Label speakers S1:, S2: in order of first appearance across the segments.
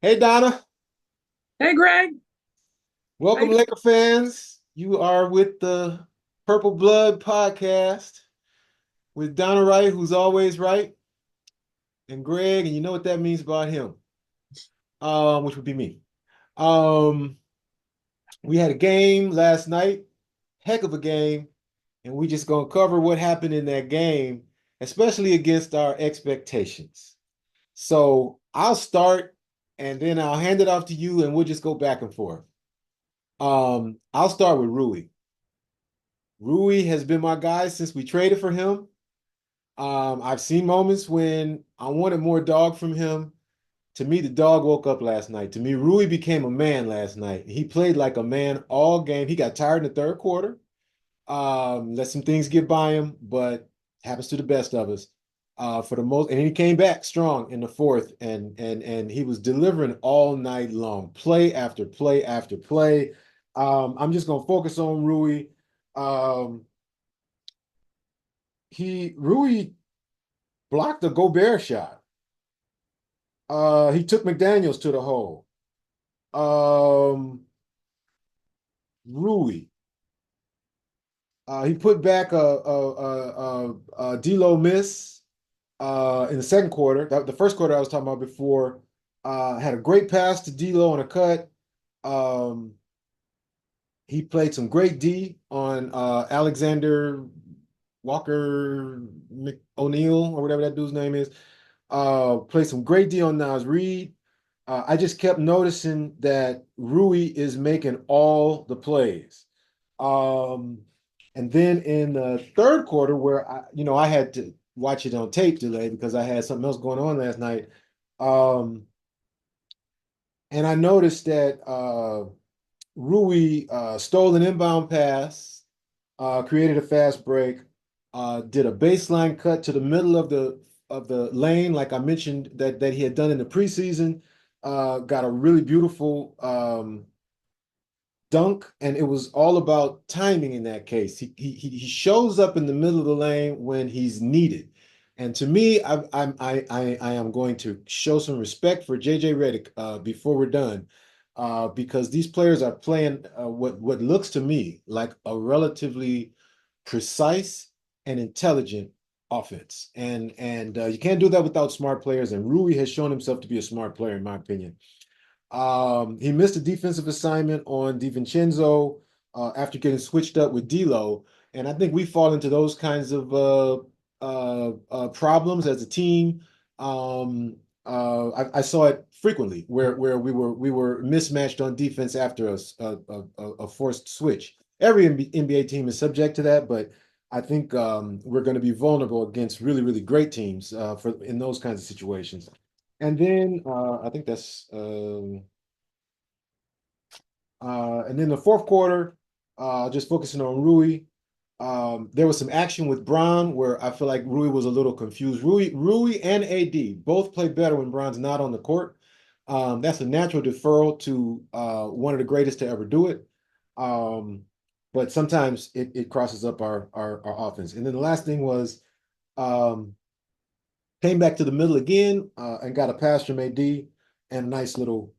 S1: Hey Donna,
S2: Hey, Greg. How
S1: welcome
S2: you doing?
S1: Laker fans. You are with the Purple Blood podcast with Donna Wright, who's always right, and Greg, and you know what that means about him, which would be me. Um, we had a game last night, heck of a game, and we just gonna cover what happened in that game, especially against our expectations. So I'll start, and then I'll hand it off to you, and we'll just go back and forth. I'll start with Rui. Rui has been my guy since we traded for him. I've seen moments when I wanted more dog from him. To me, the dog woke up last night. To me, Rui became a man last night. He played like a man all game. He got tired in the third quarter. Let some things get by him, but happens to the best of us. For the most, and he came back strong in the fourth, and he was delivering all night long, play after play after play. I'm just gonna focus on Rui. Um, Rui blocked a Gobert shot. He took McDaniels to the hole. Rui. He put back a D'Lo miss in the second quarter. The first quarter I was talking about before. Had a great pass to D'Lo on a cut. Um, he played some great D on Alexander Walker McO'Neal or whatever that dude's name is. Played some great D on Nas Reed. I just kept noticing that Rui is making all the plays. Um, and then in the third quarter, where I had to watch it on tape delay because I had something else going on last night. Um, and I noticed that Rui stole an inbound pass, created a fast break, did a baseline cut to the middle of the lane, like I mentioned that he had done in the preseason. Got a really beautiful dunk, and it was all about timing in that case. He shows up in the middle of the lane when he's needed. And to me, I am going to show some respect for JJ Redick before we're done, because these players are playing what looks to me like a relatively precise and intelligent offense. And you can't do that without smart players. And Rui has shown himself to be a smart player, in my opinion. He missed a defensive assignment on DiVincenzo after getting switched up with D'Lo, and I think we fall into those kinds of problems as a team. I saw it frequently where we were mismatched on defense after a forced switch. Every NBA team is subject to that, but I think we're going to be vulnerable against really great teams for in those kinds of situations. And then I think that's and then the fourth quarter, just focusing on Rui. There was some action with Brown where I feel like Rui was a little confused. Rui and AD both play better when Brown's not on the court. That's a natural deferral to one of the greatest to ever do it. Um, but sometimes it crosses up our offense. And then the last thing was um, came back to the middle again and got a pass from AD and a nice little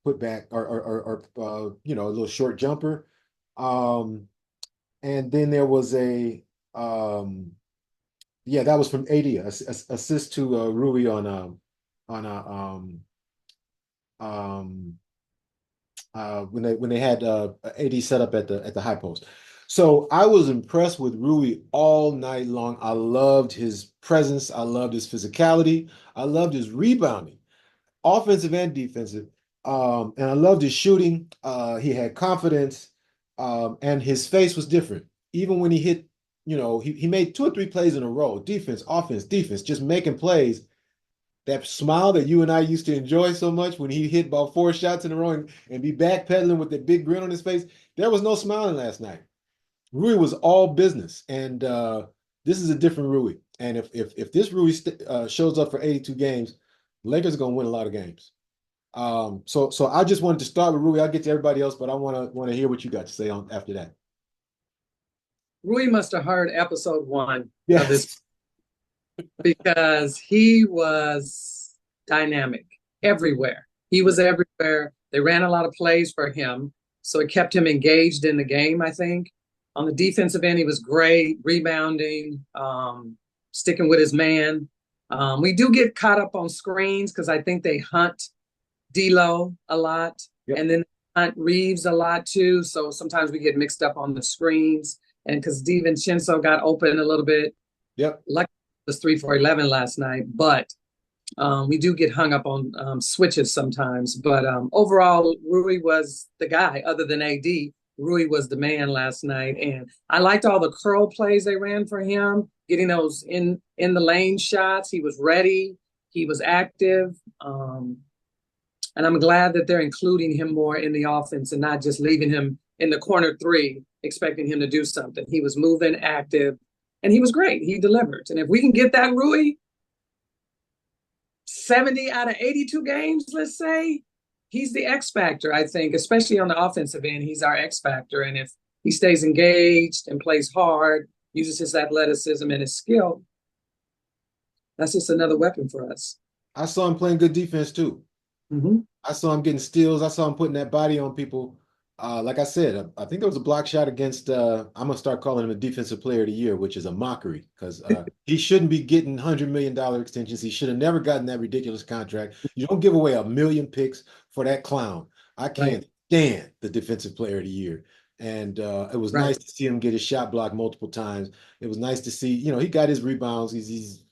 S1: put back or a little short jumper. Um, and then there was a yeah, that was from AD, assist to Rui on a um when they had AD set up at the high post. So I was impressed with Rui all night long. I loved his presence. I loved his physicality. I loved his rebounding, offensive and defensive. And I loved his shooting. He had confidence, and his face was different. Even when he hit, he made two or three plays in a row, offense, defense, just making plays. That smile that you and I used to enjoy so much when he hit about four shots in a row and be backpedaling with that big grin on his face, there was no smiling last night. Rui was all business, and this is a different Rui. And if this Rui shows up for 82 games, Lakers are going to win a lot of games. So I just wanted to start with Rui. I'll get to everybody else, but I want to hear what you got to say on after that.
S2: Rui must have heard episode one of this
S1: Yes.
S2: because he was dynamic. everywhere. He was everywhere. They ran a lot of plays for him, so it kept him engaged in the game, I think. On the defensive end, he was great, rebounding, sticking with his man. We do get caught up on screens because I think they hunt D'Lo a lot,
S1: Yep.
S2: and then hunt Reeves a lot too. So sometimes we get mixed up on the screens. And because DiVincenzo got open a little bit,
S1: Yep.
S2: lucky it was 3 for 11 last night, but we do get hung up on switches sometimes. But overall, Rui was the guy. Other than AD, Rui was the man last night, and I liked all the curl plays they ran for him, getting those in the lane shots. He was ready. He was active. And I'm glad that they're including him more in the offense and not just leaving him in the corner three, expecting him to do something. He was moving, active, and he was great. He delivered. And if we can get that Rui 70 out of 82 games, let's say, he's the X factor, I think, especially on the offensive end. He's our X factor. And if he stays engaged and plays hard, uses his athleticism and his skill, that's just another weapon for us.
S1: I saw him playing good defense too.
S2: Mm-hmm.
S1: I saw him getting steals. I saw him putting that body on people. Like I said, I think there was a block shot against. I'm gonna start calling him a defensive player of the year, which is a mockery because he shouldn't be getting $100 million extensions. He should have never gotten that ridiculous contract. You don't give away 1 million picks for that clown. I
S2: Right.
S1: can't stand the defensive player of the year. And it was
S2: Right.
S1: nice to see him get his shot blocked multiple times. It was nice to see, he got his rebounds. He's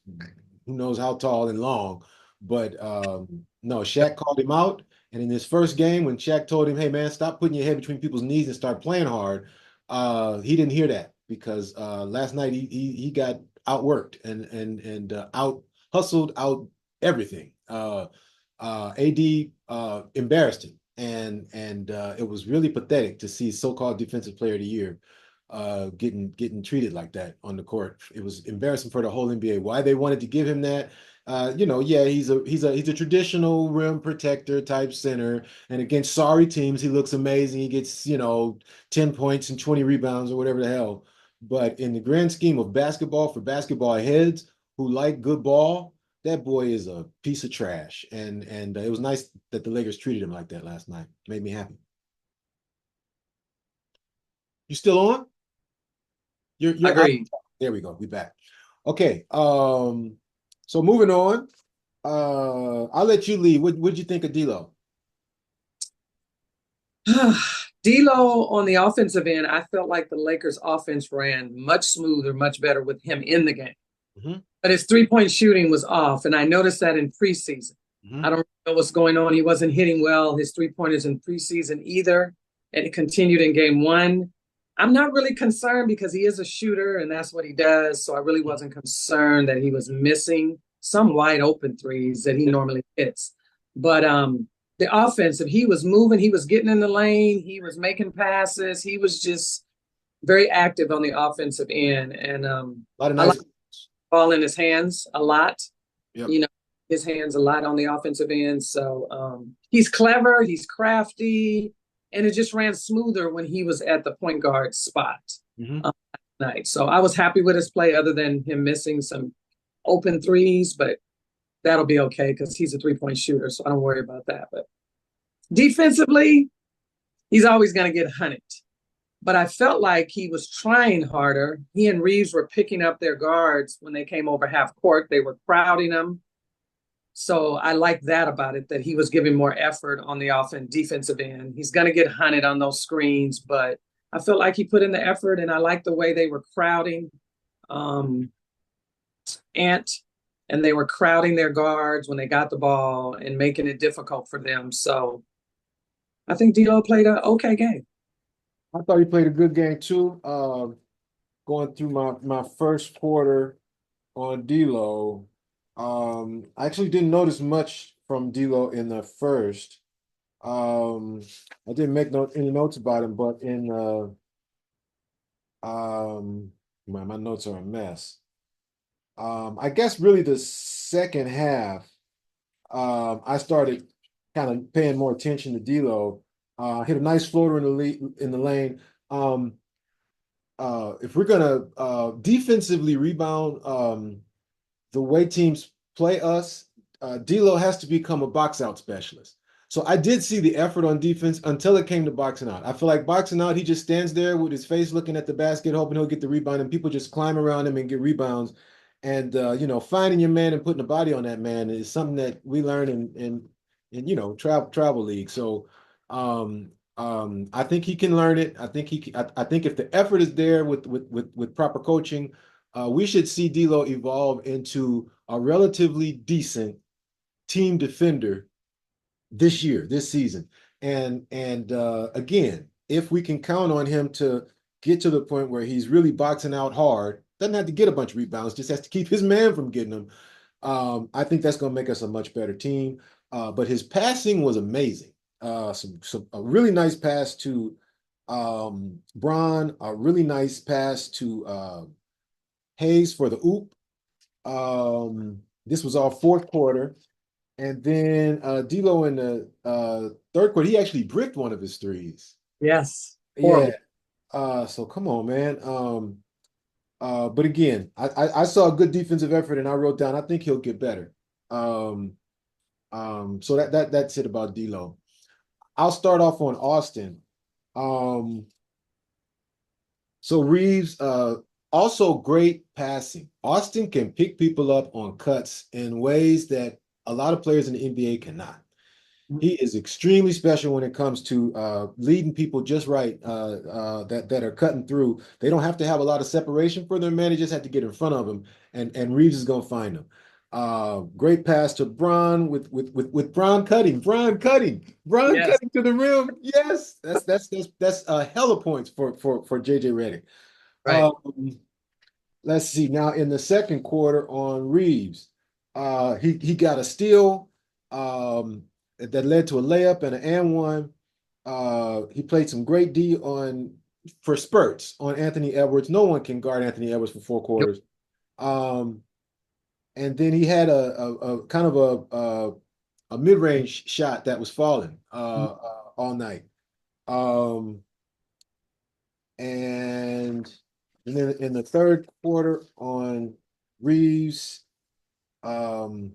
S1: who knows how tall and long, but no, Shaq called him out. And in his first game, when Shaq told him, "Hey man, stop putting your head between people's knees and start playing hard," he didn't hear that because last night he got outworked and out hustled out everything. AD embarrassed him, and it was really pathetic to see so-called Defensive Player of the Year getting treated like that on the court. It was embarrassing for the whole NBA. Why they wanted to give him that? Yeah, he's a traditional rim protector type center, and against sorry teams, he looks amazing. He gets 10 points and 20 rebounds or whatever the hell. But in the grand scheme of basketball, for basketball heads who like good ball, that boy is a piece of trash. And it was nice that the Lakers treated him like that last night. Made me happy. You still on? You're out.
S2: Agreed.
S1: There we go. We back. Okay. So moving on. I'll let you lead. What'd you think of D'Lo?
S2: D'Lo on the offensive end, I felt like the Lakers' offense ran much smoother, much better with him in the game.
S1: Mm-hmm.
S2: But his three-point shooting was off, and I noticed that in preseason.
S1: Mm-hmm.
S2: I don't know what's going on. He wasn't hitting well his three-pointers in preseason either, and it continued in game one. I'm not really concerned because he is a shooter, and that's what he does. So I really wasn't concerned that he was missing some wide open threes that he normally hits. But the offensive, he was moving, he was getting in the lane, he was making passes, he was just very active on the offensive end, and
S1: A lot of
S2: I like
S1: nice.
S2: the ball in his hands a lot.
S1: Yep.
S2: You know, his hands a lot on the offensive end. So he's clever, he's crafty, and it just ran smoother when he was at the point guard spot
S1: Mm-hmm.
S2: night. So I was happy with his play, other than him missing some open threes, but that'll be okay because he's a three-point shooter, so I don't worry about that. But defensively, he's always going to get hunted. But I felt like he was trying harder. He and Reeves were picking up their guards when they came over half court. They were crowding them. So I like that about it, that he was giving more effort on the defensive end. He's going to get hunted on those screens, but I felt like he put in the effort, and I like the way they were crowding Ant, and they were crowding their guards when they got the ball and making it difficult for them. So I think D'Lo played an okay game.
S1: I thought he played a good game too. Going through my first quarter on D'Lo, I actually didn't notice much from D'Lo in the first. I didn't make any notes about him, but in my notes are a mess. I guess really the second half, I started kind of paying more attention to D'Lo. Hit a nice floater in the lane. If we're gonna defensively rebound, the way teams play us, D'Lo has to become a box out specialist. So I did see the effort on defense until it came to boxing out. I feel like boxing out, he just stands there with his face looking at the basket, hoping he'll get the rebound, and people just climb around him and get rebounds. And finding your man and putting a body on that man is something that we learn in travel league. So I think he can learn it. I think if the effort is there with proper coaching, we should see D'Lo evolve into a relatively decent team defender this season. And again, if we can count on him to get to the point where he's really boxing out hard, doesn't have to get a bunch of rebounds, just has to keep his man from getting them. I think that's going to make us a much better team. But his passing was amazing. A really nice pass to Braun, a really nice pass to Hayes for the oop. This was all fourth quarter. And then D'Lo in the third quarter, he actually bricked one of his threes.
S2: Yes,
S1: Yeah.
S2: horrible.
S1: So come on, man. But again, I saw a good defensive effort, and I wrote down I think he'll get better. Um, so that's it about D'Lo. I'll start off on Austin. Um, so Reeves, also great passing. Austin can pick people up on cuts in ways that a lot of players in the NBA cannot. He is extremely special when it comes to leading people just right that are cutting through. They don't have to have a lot of separation for their man. They just have to get in front of him, and Reeves is going to find them. Great pass to Braun with Braun cutting, Braun
S2: Yes,
S1: cutting to the rim. Yes, that's hella points for JJ Redick.
S2: right.
S1: Um, let's see now in the second quarter on Reeves. He got a steal that led to a layup and an and one. He played some great D on for spurts on Anthony Edwards. No one can guard Anthony Edwards for four
S2: Yep.
S1: quarters. Um, and then he had a kind of a mid-range shot that was falling all night. Um, and then in the third quarter on Reeves, um,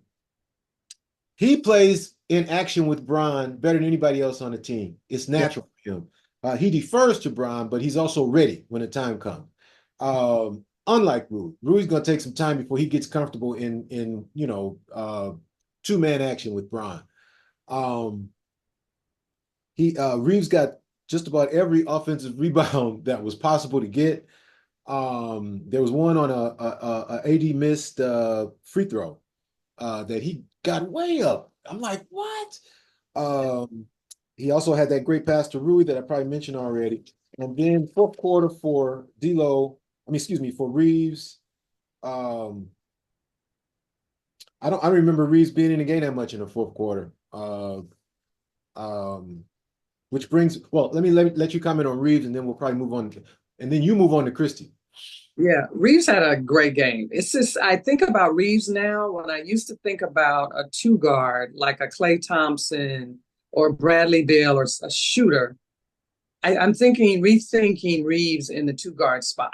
S1: he plays in action with Bron better than anybody else on the team. It's
S2: Yep.
S1: natural for him. He defers to Bron, but he's also ready when the time comes. Unlike Rui's going to take some time before he gets comfortable in two-man action with Bron. Um, he Reeves got just about every offensive rebound that was possible to get. There was one on a AD missed free throw that he got way up. I'm like, what? Um, he also had that great pass to Rui that I probably mentioned already. And then fourth quarter for for Reeves. Um, I don't remember Reeves being in the game that much in the fourth quarter. Um, which brings, well, let you comment on Reeves, and then we'll probably move on, and then you move on to Christie.
S2: Yeah, Reeves had a great game. It's just I think about Reeves now when I used to think about a two guard like a Klay Thompson or Bradley Beal or a shooter. I'm thinking rethinking Reeves in the two guard spot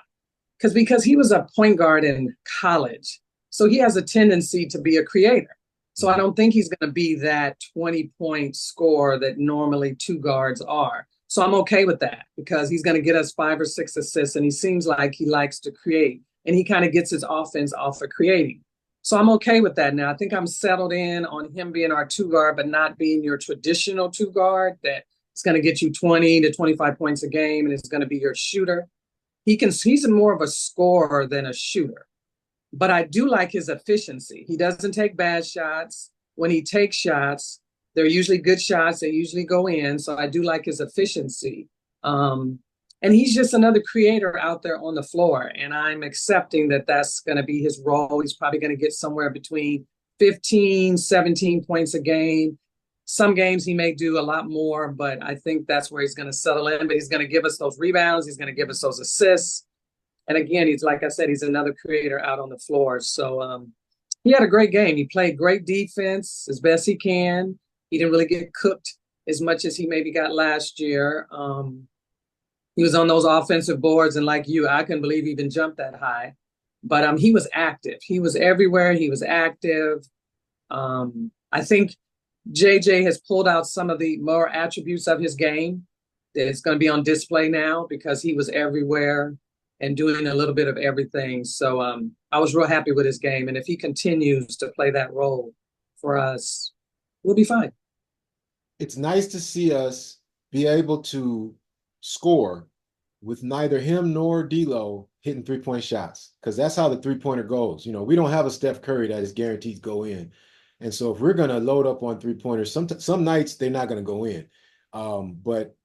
S2: because he was a point guard in college, so he has a tendency to be a creator. So I
S1: Mhm.
S2: don't think he's going to be that 20-point scorer that normally two guards are. So I'm okay with that because he's going to get us 5 or 6 assists, and he seems like he likes to create, and he kind of gets his offense off of creating. So I'm okay with that now. I think I'm settled in on him being our two guard, but not being your traditional two guard that it's going to get you 20 to 25 points a game and it's going to be your shooter. He's more of a scorer than a shooter. But I do like his efficiency. He doesn't take bad shots. When he takes shots, they're usually good shots. They usually go in. So I do like his efficiency. Um, and he's just another creator out there on the floor. And I'm accepting that that's going to be his role. He's probably going to get somewhere between 15, 17 points a game. Some games he may do a lot more, but I think that's where he's going to settle in. But he's going to give us those rebounds. He's going to give us those assists. And again, he's like I said, he's another creator out on the floor. So he had a great game. He played great defense as best he can. He didn't really get cooked as much as he maybe got last year. He was on those offensive boards, and like you, I couldn't believe he even jumped that high. But he was active. He was everywhere. He was active. I think JJ has pulled out some of the more attributes of his game that is going to be on display now because he was everywhere and doing a little bit of everything. So I was real happy with his game. And if he continues to play that role for us, we'll be fine.
S1: It's nice to see us be able to score with neither him nor D'Lo hitting three-point shots, because that's how the three-pointer goes. We don't have a Steph Curry that is guaranteed to go in. And so if we're going to load up on three-pointers, some nights they're not going to go in. But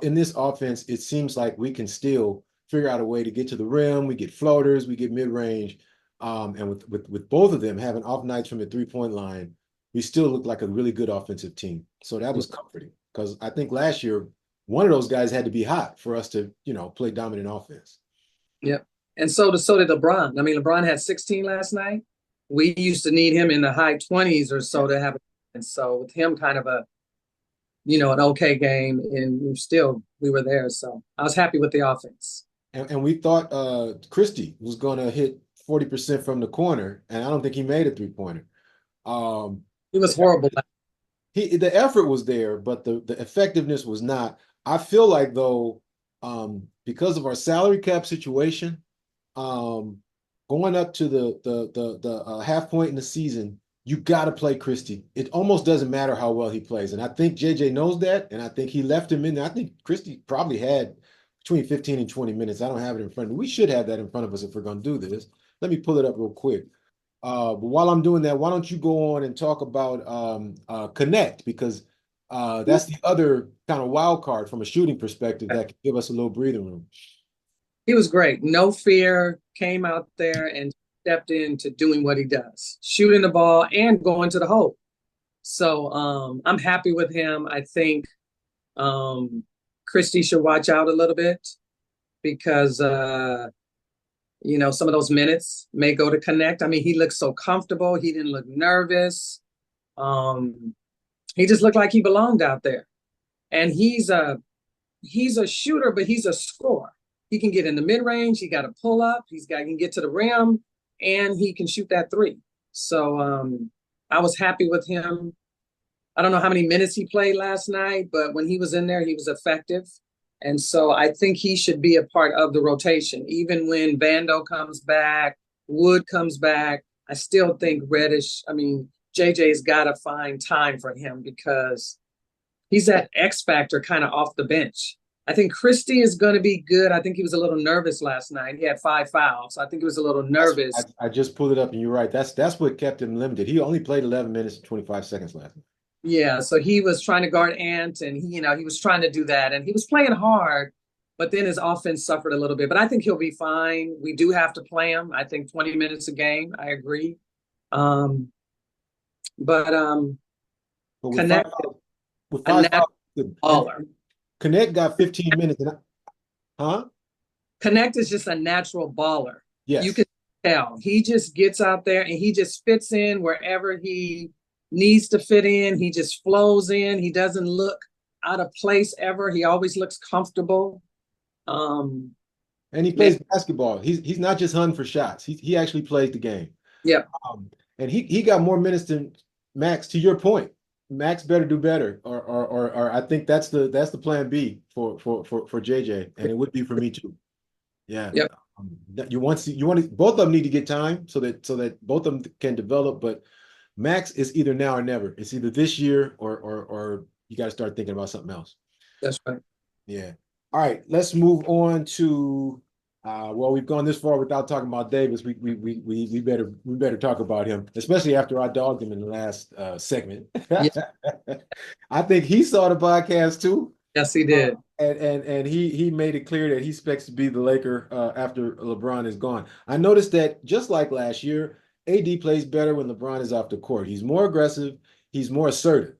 S1: in this offense, it seems like we can still figure out a way to get to the rim. We get floaters, we get mid-range. And with both of them having off nights from the three-point line, we still look like a really good offensive team. So that was comforting, because I think last year one of those guys had to be hot for us to, play dominant offense.
S2: Yep. And so did LeBron. I mean, LeBron had 16 last night. We used to need him in the high 20s or so to have. And so with him kind of an okay game, and we were there. So I was happy with the offense.
S1: And we thought Christie was going to hit 40% from the corner, and I don't think he made a three-pointer.
S2: He was horrible.
S1: The effort was there, but the effectiveness was not. I feel like, though, because of our salary cap situation, going up to the half point in the season, you got to play Christie. It almost doesn't matter how well he plays, and I think JJ knows that, and I think he left him in there. I think Christie probably had between 15 and 20 minutes. I don't have it in front of me. We should have that in front of us if we're going to do this. Let me pull it up real quick. But while I'm doing that, why don't you go on and talk about Connect, because that's the other kind of wild card from a shooting perspective that can give us a little breathing room.
S2: He was great. No fear, came out there and stepped into doing what he does, shooting the ball and going to the hole. So I'm happy with him. I think Christie should watch out a little bit because, some of those minutes may go to Connect. I mean, he looked so comfortable. He didn't look nervous. He just looked like he belonged out there. And he's a shooter, but he's a scorer. He can get in the mid-range. He got a pull-up. He can get to the rim, and he can shoot that three. So I was happy with him. I don't know how many minutes he played last night, but when he was in there, he was effective. And so I think he should be a part of the rotation. Even when Vando comes back, Wood comes back, I still think JJ's got to find time for him because he's that X factor kind of off the bench. I think Christie is going to be good. I think he was a little nervous last night. He had 5 fouls. I think he was a little nervous.
S1: I just pulled it up, and you're right. That's what kept him limited. He only played 11 minutes and 25 seconds last night.
S2: Yeah, so he was trying to guard Ant, and he was trying to do that, and he was playing hard, but then his offense suffered a little bit. But I think he'll be fine. We do have to play him. I think 20 minutes a game. I agree. But Connect,
S1: with
S2: a
S1: five
S2: baller.
S1: Connect got 15 minutes.
S2: Connect is just a natural baller.
S1: Yes.
S2: You can tell. He just gets out there and he just fits in wherever he needs to fit in. He just flows in. He doesn't look out of place ever. He always looks comfortable.
S1: And he plays basketball. He's not just hunting for shots. He actually plays the game.
S2: Yeah.
S1: And he got more minutes than Max. To your point, Max better do better, or I think that's the plan B for JJ, and it would be for me too. Yeah.
S2: Yep.
S1: You want both of them need to get time so that both of them can develop, but Max is either now or never. It's either this year or you got to start thinking about something else.
S2: That's right.
S1: Yeah. All right. Let's move on to we've gone this far without talking about Davis. We better talk about him, especially after I dogged him in the last segment. Yeah. I think he saw the podcast too.
S2: Yes, he did.
S1: And he made it clear that he expects to be the Laker after LeBron is gone. I noticed that just like last year, AD plays better when LeBron is off the court. He's more aggressive. He's more assertive.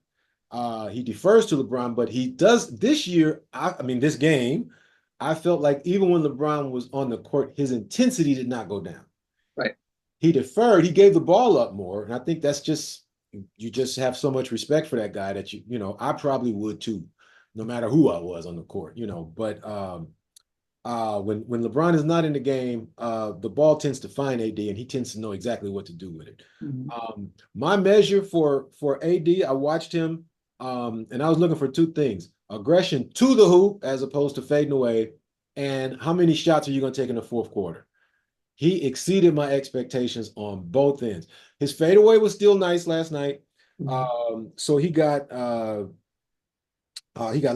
S1: He defers to LeBron, but he does this year. This game, I felt like even when LeBron was on the court, his intensity did not go down.
S2: Right.
S1: He deferred. He gave the ball up more. And I think that's you just have so much respect for that guy that I probably would too, no matter who I was on the court, But When LeBron is not in the game, the ball tends to find AD, and he tends to know exactly what to do with it.
S2: Mhm.
S1: My measure for AD, I watched him, and I was looking for two things: aggression to the hoop as opposed to fading away, and how many shots are you going to take in the fourth quarter? He exceeded my expectations on both ends. His fadeaway was still nice last night.
S2: Mhm.
S1: So he got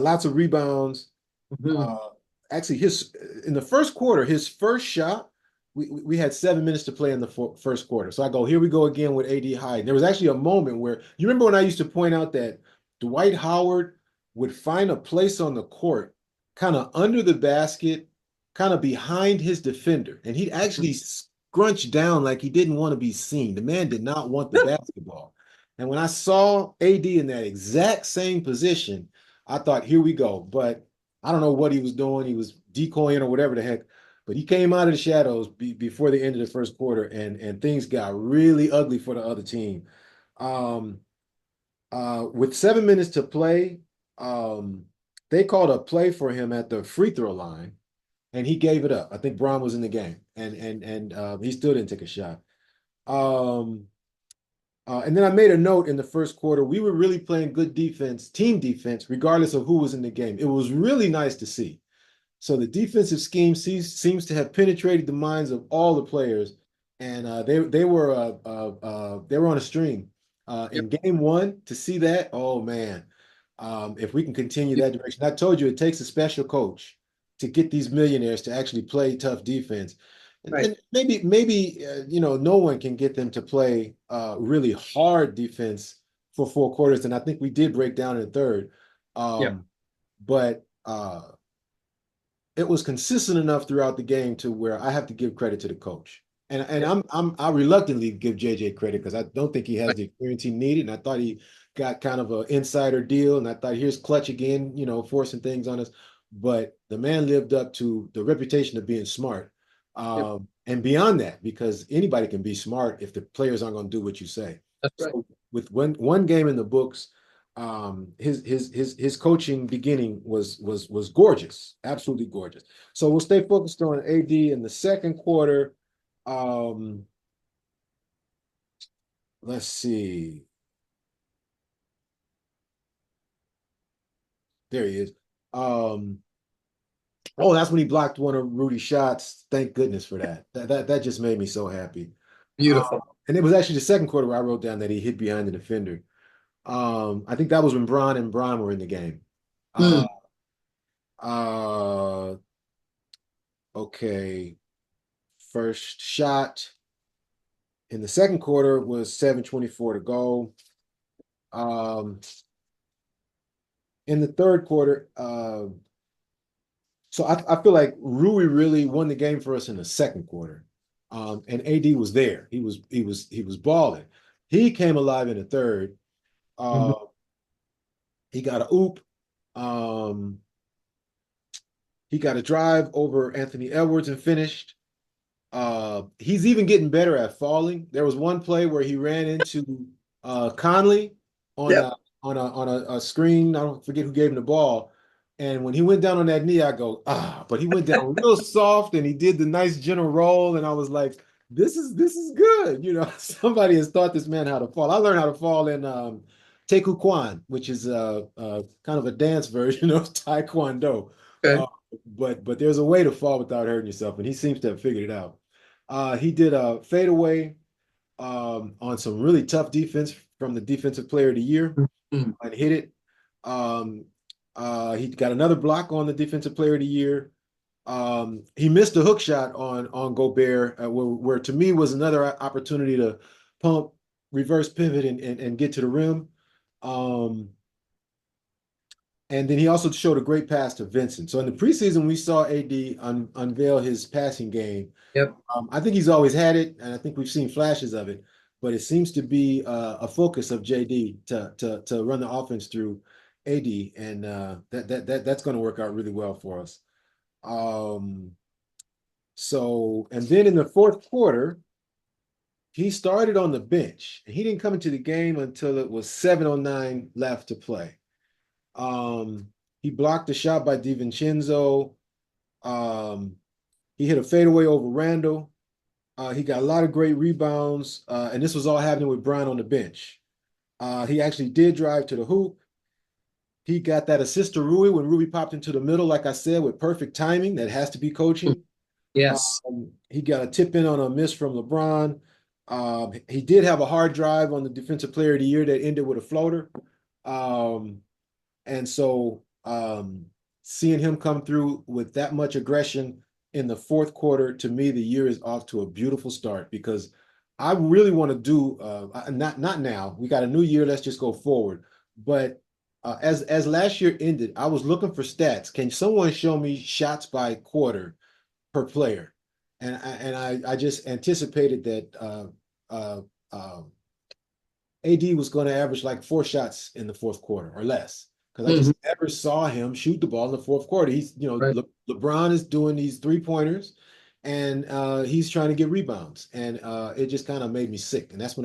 S1: lots of rebounds.
S2: Mhm.
S1: Uh, Actually, his in the first quarter, his first shot, we had 7 minutes to play in the first quarter. So I go, here we go again with AD Hyde. There was actually a moment where you remember when I used to point out that Dwight Howard would find a place on the court, kind of under the basket, kind of behind his defender, and he'd actually scrunch down like he didn't want to be seen. The man did not want the basketball. And when I saw AD in that exact same position, I thought, here we go. But I don't know what he was doing. He was decoying or whatever the heck, but he came out of the shadows before the end of the first quarter, and things got really ugly for the other team. Um, with 7 minutes to play, um, they called a play for him at the free throw line, and he gave it up. I think Braun was in the game, and he still didn't take a shot. Um, and then I made a note in the first quarter. We were really playing good defense, team defense, regardless of who was in the game. It was really nice to see. So the defensive scheme seems to have penetrated the minds of all the players, and they were on a stream.
S2: Yep.
S1: In game one, to see that, oh man, if we can continue that direction, I told you it takes a special coach to get these millionaires to actually play tough defense,
S2: Right.
S1: and maybe no one can get them to play really hard defense for 4 quarters, and I think we did break down in the third,
S2: Yep.
S1: but. It was consistent enough throughout the game to where I have to give credit to the coach. And
S2: Yep.
S1: I reluctantly give JJ credit because I don't think he has
S2: Right.
S1: the experience he needed. And I thought he got kind of an insider deal. And I thought here's Clutch again, forcing things on us. But the man lived up to the reputation of being smart.
S2: Yep.
S1: And beyond that, because anybody can be smart if the players aren't going to do what you say.
S2: That's right.
S1: So with one game in the books, his coaching beginning was gorgeous, absolutely gorgeous. So we'll stay focused on AD in the second quarter. Um, let's see. There he is. Um, oh, that's when he blocked one of Rudy's shots. Thank goodness for that. That just made me so happy.
S2: Beautiful.
S1: And it was actually the second quarter where I wrote down that he hid behind the defender. I think that was when Bron and Bron were in the game. Uh,
S2: Mm.
S1: uh, okay. First shot in the second quarter was 7:24 to go. Um, in the third quarter, so I feel like Rui really won the game for us in the second quarter. And AD was there. He was balling. He came alive in the third.
S2: Mhm.
S1: Uh, he got a oop. Um, he got a drive over Anthony Edwards and finished. He's even getting better at falling. There was one play where he ran into Conley on
S2: Yep.
S1: a screen. I don't forget who gave him the ball. And when he went down on that knee, I go, but he went down real soft and he did the nice gentle roll. And I was like, this is good. Somebody has taught this man how to fall. I learned how to fall in Teku Kwan, which is kind of a dance version of Taekwondo.
S2: Okay.
S1: Uh, but there's a way to fall without hurting yourself, and he seems to have figured it out. He did a fadeaway on some really tough defense from the defensive player of the year
S2: Mhm.
S1: and hit it. Um, he got another block on the defensive player of the year. He missed a hook shot on Gobert, where to me was another opportunity to pump, reverse pivot, and get to the rim. Um, and then he also showed a great pass to Vincent. So in the preseason, we saw AD unveil his passing game.
S2: Yep.
S1: I think he's always had it, and I think we've seen flashes of it, but it seems to be a focus of JD to run the offense through AD, and that's going to work out really well for us. Um, and then in the fourth quarter, he started on the bench. He didn't come into the game until it was 7:09 left to play. Um, he blocked a shot by DiVincenzo. Um, he hit a fadeaway over Randall. He got a lot of great rebounds, and this was all happening with Brown on the bench. He actually did drive to the hoop. He got that assist to Rui when Rui popped into the middle, like I said, with perfect timing. That has to be coaching.
S2: Yes.
S1: He got a tip in on a miss from LeBron. He did have a hard drive on the Defensive Player of the Year that ended with a floater. Um, and so seeing him come through with that much aggression in the fourth quarter, to me, the year is off to a beautiful start because I really want to do not now. We got a new year. Let's just go forward. But as last year ended, I was looking for stats. Can someone show me shots by quarter per player? And I just anticipated that uh, uh, AD was going to average like 4 shots in the fourth quarter or less because I
S2: Hmm.
S1: just never saw him shoot the ball in the fourth quarter. He's,
S2: Right.
S1: LeBron is doing these 3-pointers and he's trying to get rebounds. And it just kind of made me sick. And that's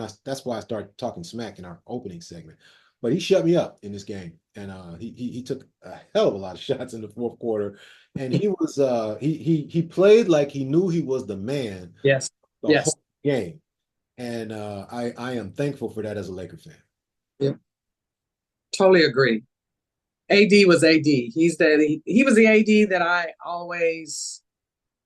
S1: why I started talking smack in our opening segment. But he shut me up in this game. And he took a hell of a lot of shots in the fourth quarter. And he played like he knew he was the man
S2: Yes.
S1: the
S2: Yes.
S1: whole game. And I am thankful for that as a Laker fan.
S2: Yep. Totally agree. AD was AD. He was the AD that I always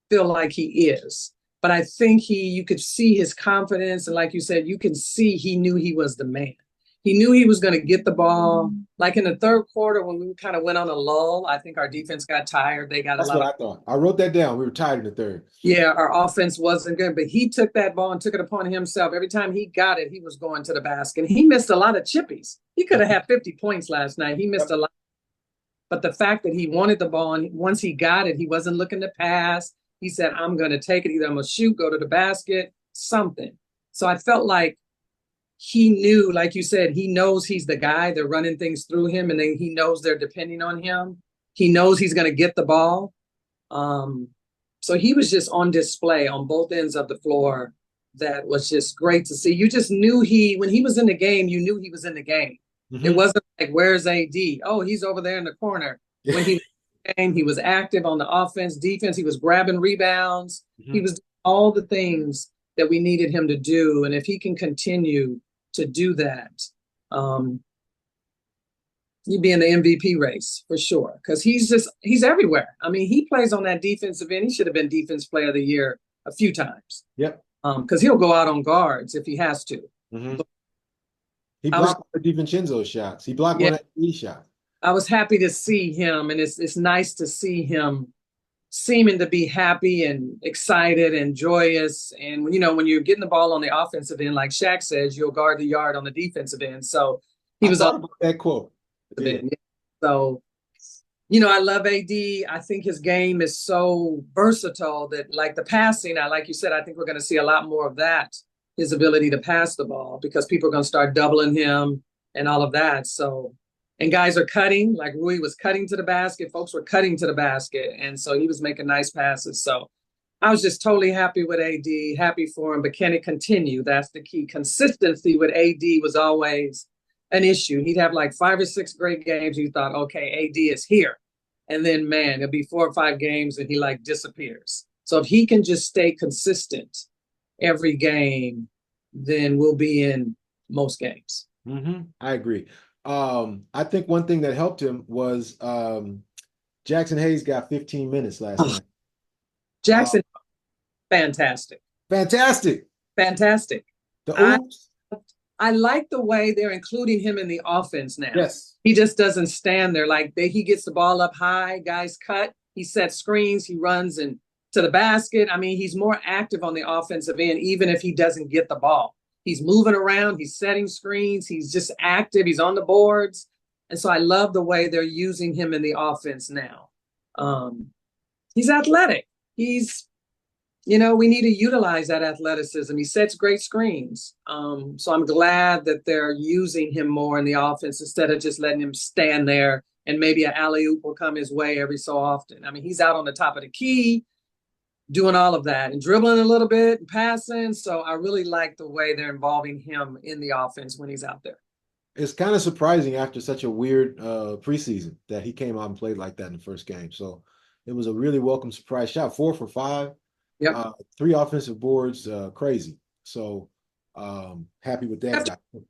S2: feel like he is. But I think you could see his confidence. And like you said, you can see he knew he was the man. He knew he was going to get the ball. Like in the third quarter, when we kind of went on a lull, I think our defense got tired. They got a
S1: That's
S2: lot
S1: what
S2: of,
S1: I thought. I wrote that down. We were tied in the third.
S2: yeah, our offense wasn't good, but he took that ball and took it upon himself. Every time he got it, he was going to the basket. He missed a lot of chippies. He could have had 50 points last night. He missed
S1: Yep.
S2: a lot. But the fact that he wanted the ball and once he got it, he wasn't looking to pass. He said, I'm going to take it. Either I'm going to shoot, go to the basket, something. So I felt like he knew, like you said, he knows he's the guy. They're running things through him, and then he knows they're depending on him. He knows he's going to get the ball. Um, so he was just on display on both ends of the floor. That was just great to see. You just knew when he was in the game, you knew he was in the game. It
S1: Mm-hmm.
S2: wasn't like, where's AD? Oh, he's over there in the corner. When he was in the game, he was active on the offense, defense. He was grabbing rebounds. He
S1: Mm-hmm.
S2: was doing all the things that we needed him to do. And if he can continue to do that, um, he'd be in the MVP race for sure. Because he's everywhere. I mean, he plays on that defensive end. He should have been Defense Player of the Year a few times.
S1: Yep.
S2: Because he'll go out on guards if he has to.
S1: Mm-hmm. He
S2: I was
S1: blocked one of DiVincenzo's shots. He blocked
S2: yeah,
S1: one of the shots.
S2: I was happy to see him, and it's nice to see him seeming to be happy and excited and joyous. And when you're getting the ball on the offensive end, like Shaq says, you'll guard the yard on the defensive end. So he
S1: I
S2: was on
S1: thought about that quote.
S2: the
S1: Yeah.
S2: end. So I love AD. I think his game is so versatile that, like the passing, like you said, I think we're going to see a lot more of that. His ability to pass the ball because people are going to start doubling him and all of that. So, and guys are cutting, like Rui was cutting to the basket. Folks were cutting to the basket. And so he was making nice passes. So I was just totally happy with AD, happy for him. But can it continue? That's the key. Consistency with AD was always an issue. He'd have like 5 or 6 great games. You thought, okay, AD is here. And then, man, it'll be 4 or 5 games and he like disappears. So if he can just stay consistent every game, then we'll be in most games.
S1: Mm-hmm. I agree. I think one thing that helped him was Jackson Hayes got 15 minutes last
S2: Oh,
S1: night. Uh,
S2: Jackson, fantastic.
S1: Fantastic.
S2: Fantastic.
S1: The
S2: I
S1: oops.
S2: I like the way they're including him in the offense now.
S1: Yes.
S2: He just doesn't stand there like he gets the ball up high, guys cut, he sets screens, he runs and to the basket. I mean, he's more active on the offensive end, even if he doesn't get the ball. He's moving around, he's setting screens, he's just active, he's on the boards. And so I love the way they're using him in the offense now. Um, he's athletic. We need to utilize that athleticism. He sets great screens. So I'm glad that they're using him more in the offense instead of just letting him stand there and maybe an alley-oop will come his way every so often. I mean, he's out on the top of the key doing all of that and dribbling a little bit and passing. So I really like the way they're involving him in the offense when he's out there.
S1: It's kind of surprising after such a weird preseason that he came out and played like that in the first game. So It was a really welcome surprise. Shot 4 for 5,
S2: Yep.
S1: 3 offensive boards, crazy. So happy with that guy.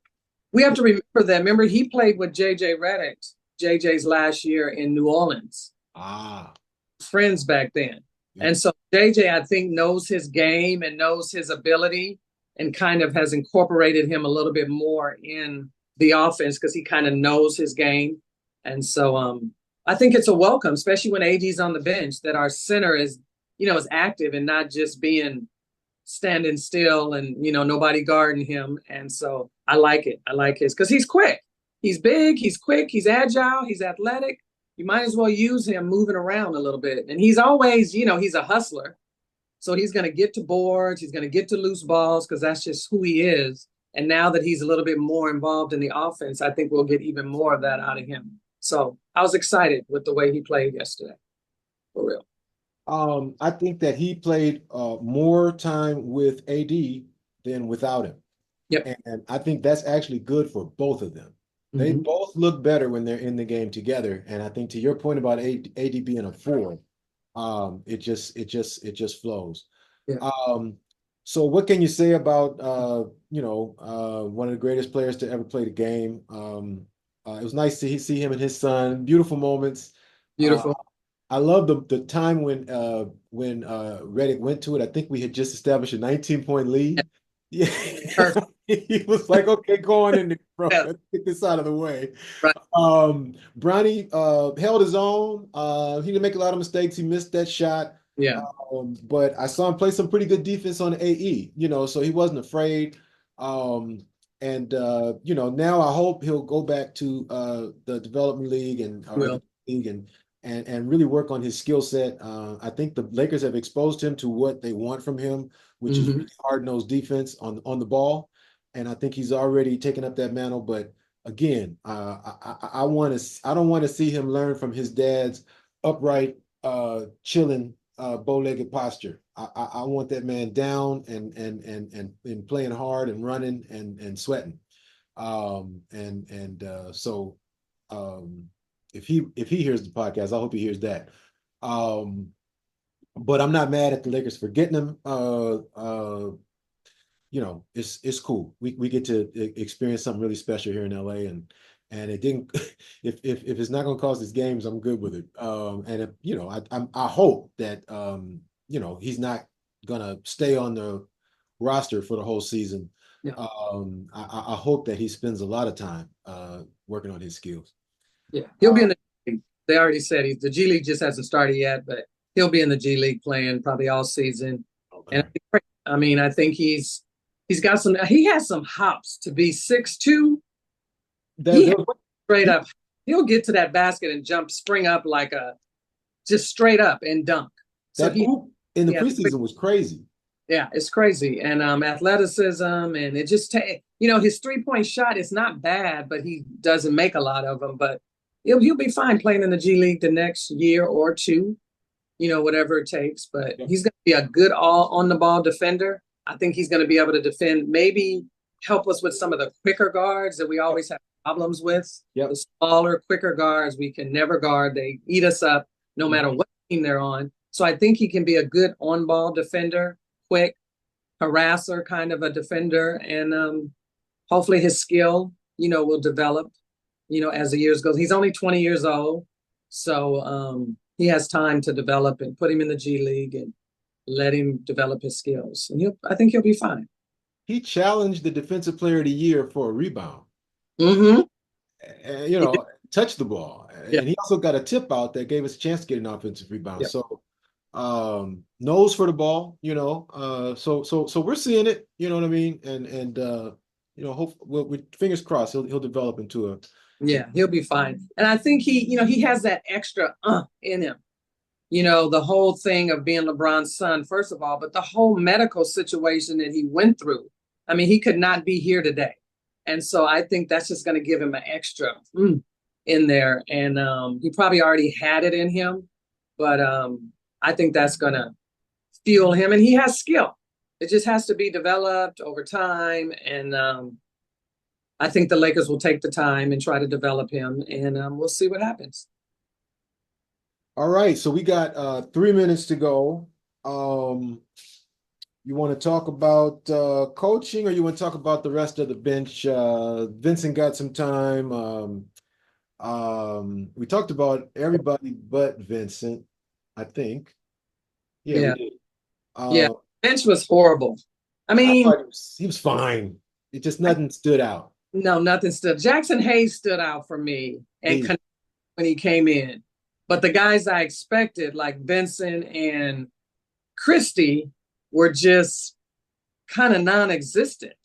S2: We have to remember that. Remember, he played with JJ Redick, JJ's last year in New Orleans.
S1: Ah,
S2: Friends back then.
S1: yep.
S2: And so JJ, I think, knows his game and knows his ability and kind of has incorporated him a little bit more in the offense because he kind of knows his game. And so I think it's a welcome, especially when AD's on the bench, that our center is active and not just being standing still and, nobody guarding him. And so I like it. I like his because he's quick. He's big, he's quick, he's agile, he's athletic. You might as well use him moving around a little bit. And he's always, he's a hustler. So he's going to get to boards, he's going to get to loose balls because that's just who he is. And now that he's a little bit more involved in the offense, I think we'll get even more of that out of him. So I was excited with the way he played yesterday, for real.
S1: I think that he played more time with AD than without him.
S2: Yep.
S1: And I think that's actually good for both of them. They
S2: Mm-hmm.
S1: both look better when they're in the game together. And I think to your point about AD being a four, it just flows.
S2: Yeah.
S1: So what can you say about one of the greatest players to ever play the game? It was nice to see him and his son. Beautiful moments. Uh,
S2: Beautiful.
S1: I love the time when Reddick went to it. I think we had just established a 19-point lead. Yeah,
S2: Perfect.
S1: he was like, "Okay, go on in there, bro.
S2: Yeah.
S1: Let's get this out of the way."
S2: Right.
S1: Bronny held his own. He didn't make a lot of mistakes. He missed that shot,
S2: Yeah.
S1: but I saw him play some pretty good defense on the AE. So he wasn't afraid. And now I hope he'll go back to the development league and or the
S2: Will.
S1: league and really work on his skill set. I think the Lakers have exposed him to what they want from him, which is
S2: Mm-hmm.
S1: really hard-nosed defense on the ball. And I think he's already taken up that mantle. But again, I don't want to see him learn from his dad's upright, chilling, bow-legged posture. I want that man down and playing hard and running and sweating. So if he hears the podcast, I hope he hears that. Um, but I'm not mad at the Lakers for getting him. It's cool. We get to experience something really special here in LA, and it didn't. If it's not going to cost us games, I'm good with it. And if I hope that he's not gonna stay on the roster for the whole season.
S2: Yeah.
S1: I hope that he spends a lot of time working on his skills.
S2: Yeah. He'll be in the G League. They already said the G League just hasn't started yet, but he'll be in the G League playing probably all season. And I mean, I think he has some hops to be 6'2". He has straight up. He'll get to that basket and spring up just straight up and dunk. So
S1: that hoop in the preseason was crazy.
S2: Yeah, it's crazy. And athleticism, and it just his 3-point shot is not bad, but he doesn't make a lot of them. But he'll be fine playing in the G League the next year or two, whatever it takes. But he's going to be a good all on the ball defender. I think he's going to be able to defend, maybe help us with some of the quicker guards that we always have problems with.
S1: Yep.
S2: The smaller, quicker guards we can never guard. They eat us up no matter what team they're on. So I think he can be a good on-ball defender, quick harasser kind of a defender. And hopefully his skill, will develop, as the years goes. He's only 20 years old. So he has time to develop and put him in the G League and let him develop his skills. And I think he'll be fine.
S1: He challenged the Defensive Player of the Year for a rebound.
S2: Mm-hmm.
S1: Touched the ball.
S2: Yeah.
S1: And he also got a tip out that gave us a chance to get an offensive rebound.
S2: Yeah.
S1: So nose for the ball, so we're seeing it, you know what I mean? And hope with fingers crossed he'll develop into
S2: he'll be fine. And I think he has that extra in him. The whole thing of being LeBron's son, first of all, but the whole medical situation that he went through. I mean, he could not be here today. And so I think that's just going to give him an extra in there. And he probably already had it in him, but I think that's going to fuel him. And he has skill. It just has to be developed over time. And I think the Lakers will take the time and try to develop him. And we'll see what happens.
S1: All right, so we got 3 minutes to go. Um, you want to talk about coaching, or you want to talk about the rest of the bench? Vincent got some time. We talked about everybody but Vincent, I think. Yeah, we
S2: Yeah.
S1: did.
S2: Yeah.
S1: Uh,
S2: Bench was horrible. I
S1: I
S2: mean,
S1: thought he was fine. It just nothing stood out.
S2: no, nothing stood. Jackson Hayes stood out for me and
S1: He,
S2: when he came in. But the guys I expected, like Vincent and Christie, were just kind of non-existent.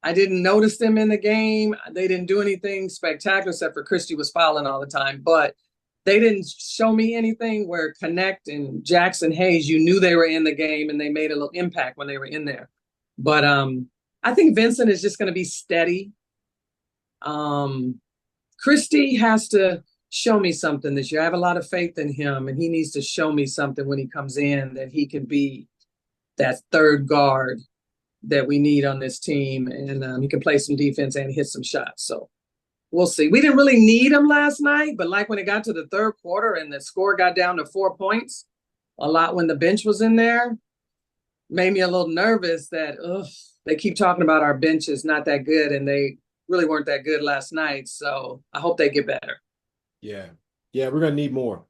S2: I didn't notice them in the game. They didn't do anything spectacular except for Christie was fouling all the time. But they didn't show me anything where Connect and Jackson Hayes, you knew they were in the game and they made a little impact when they were in there. But I think Vincent is just going to be steady. Um, Christie has to show me something this year. I have a lot of faith in him, and he needs to show me something when he comes in that he can be that third guard that we need on this team, and he can play some defense and hit some shots. So we'll see. We didn't really need him last night, but like when it got to the third quarter and the score got down to 4 points, a lot when the bench was in there, made me a little nervous that they keep talking about our bench is not that good, and they really weren't that good last night. So I hope they get better.
S1: yeah, yeah, we're gonna need more.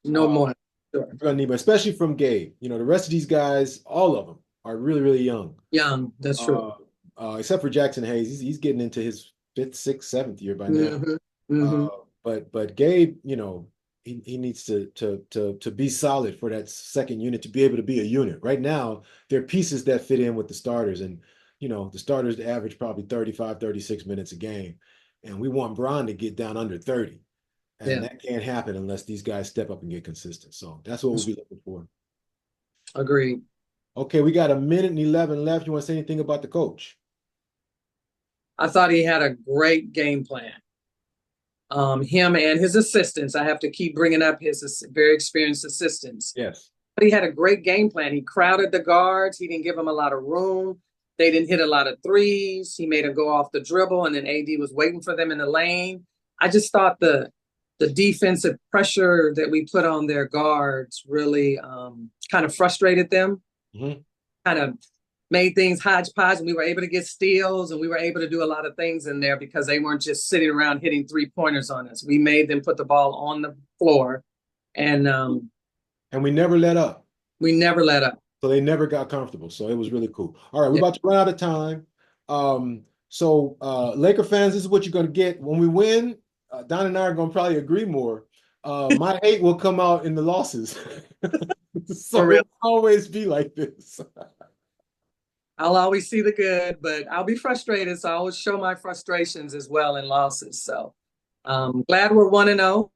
S2: No
S1: Uh,
S2: more. Sure.
S1: we're gonna need more, especially from Gabe. The rest of these guys, all of them, are really, really young.
S2: Young, that's true.
S1: Uh, except for Jackson Hayes, he's getting into his fifth, sixth, seventh year by now.
S2: Mm-hmm. Mm-hmm.
S1: But Gabe, he needs to be solid for that second unit to be able to be a unit. Right now, there are pieces that fit in with the starters, and the starters average probably 35, 36 minutes a game, and we want Braun to get down under 30, and
S2: Yeah,
S1: that can't happen unless these guys step up and get consistent. So that's what we'll be looking for.
S2: agreed.
S1: Okay, we got a minute and 11 left. You want to say anything about the coach?
S2: I thought he had a great game plan. Him and his assistants. I have to keep bringing up his very experienced assistants.
S1: Yes.
S2: But he had a great game plan. He crowded the guards. He didn't give them a lot of room. They didn't hit a lot of threes. He made them go off the dribble, and then AD was waiting for them in the lane. I just thought the defensive pressure that we put on their guards really kind of frustrated them.
S1: Mm-hmm.
S2: Kind of made things hodgepodge, and we were able to get steals, and we were able to do a lot of things in there because they weren't just sitting around hitting 3-pointers on us. We made them put the ball on the floor, and
S1: And we never let up.
S2: we never let up.
S1: So they never got comfortable. So it was really cool. All right, we're
S2: Yeah.
S1: about to run out of time. So Laker fans, this is what you're going to get. When we win, Don and I are going to probably agree more. My hate will come out in the losses.
S2: For
S1: So
S2: real.
S1: it'll always be like this.
S2: I'll always see the good, but I'll be frustrated. So I always show my frustrations as well in losses. So glad we're 1-0.